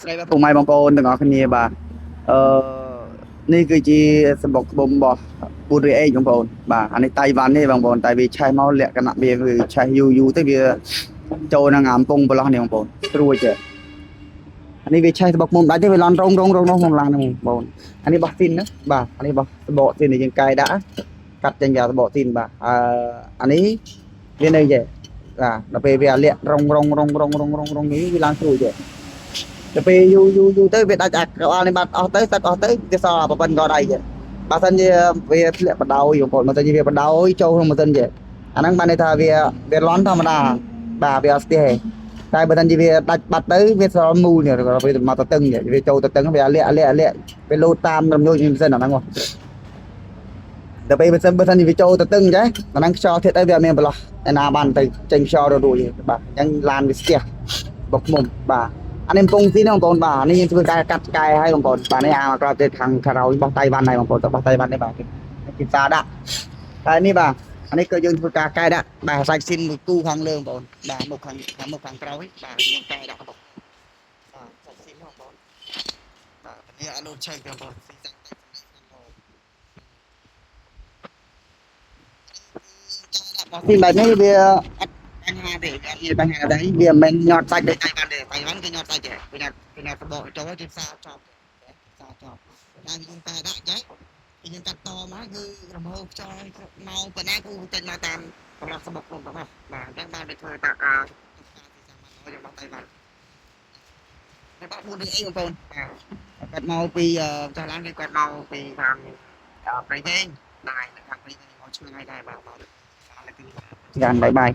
ស្រីបាទពុកម៉ែបងប្អូនទាំងអស់គ្នាបាទនេះគឺជាសម្បុកត្បូងរបស់ពូរីអេកបងប្អូនបាទអានេះតៃវ៉ាន់ទេបងប្អូនតែវាឆេះមកលក្ខណៈវាគឺឆេះយូរទៅវាចូលក្នុងអាកំពង់ប្រឡោះនេះបងប្អូនស្រួចទេអានេះវាឆេះត្បុកមុំដាច់ទេវាឡន់រងនោះក្នុងឡានហ្នឹងបងប្អូនអានេះបោះទីនណាបាទអានេះបោះត្បកទីននេះយើងកាយដាក់កាត់ចេញយកត្បកទីនបាទអានេះវានៅចេះបាទដល់ពេលវាលាក់រងនេះវាឡើងស្រួយទេទៅពេលយូរទៅវាដាច់អាកោអានេះបាត់អស់ទៅទឹកអស់ទៅវាសល់ប្រព័ន្ធកដៃទេបើសិនជាវាធ្លាក់បដោយបងប្អូនបើសិនជាវាបដោយចូលក្នុងម៉ាស៊ីនទេអាហ្នឹងបានន័យថាវាឡន់ធម្មតាបាទវាអត់ស្ទះទេតែបើសិនជាវាដាច់បាត់ទៅវាសល់មូលនេះវាមកទៅតឹងវាចូលទៅតឹងវាលាក់វាលោតតាមរំញោចម៉ាស៊ីនអាហ្នឹងមកដល់ពេលបើសិនជាវាចូលទៅតឹងចេះអាហ្នឹងខ្យល់ធាតុអីវាអត់មានប្រឡោះឯណាបានទៅចេញខ្យល់រួចបាទអញ្ចឹងឡានវាស្ទះបុកមុំបាទអានេះកំពុងទីនេះបងប្អូនបាទនេះយើងធ្វើការកាត់ឆ្កែឲ្យបងប្អូនបាទនេះអាក្រោយទៀតខាងក្រោយរបស់តៃវ៉ាន់ហើយបងប្អូនទៅរបស់តៃវ៉ាន់នេះបាទគេផ្សារដាក់ហើយនេះបាទអានេះគឺយើងធ្វើការកែដាក់បាទសាច់ស៊ីនមួយគូខាងលើបងប្អូនបាទមុខខាងក្រោយបាទយើងកែដាក់បាទសាច់ស៊ីនបងប្អូនបាទនេះអត់លោតឆេះបងប្អូនស៊ីសាច់តែស៊ីបែបនេះវាអត់បញ្ហាទេអត់មានបញ្ហាទេវាមិនមែនញាត់សាច់ដូចតៃវ៉ាន់ទេតៃវ៉ាន់គេញាត់សាច់ទេគេញាត់សបកចូលគេផ្សារចប់ផ្សារចប់តែយើងតែដាក់ចេះយើងកាត់តមកគឺរំហោខ្យល់មកប៉ុណ្ណាគឺចេញមកតាមប្រឡោះសបកក្នុងរបស់បាទអញ្ចឹងបានទៅធ្វើតាការទីសាមញ្ញរបស់តៃវ៉ាន់តែបាក់4នេះអីបងប្អូនបាទគាត់មកពីចាស់ឡានគេគាត់មកពីខាងព្រៃវែងដែរខាងព្រៃវែងមកឆ្ងាយដែរបាទយ៉ាងបាយបាយ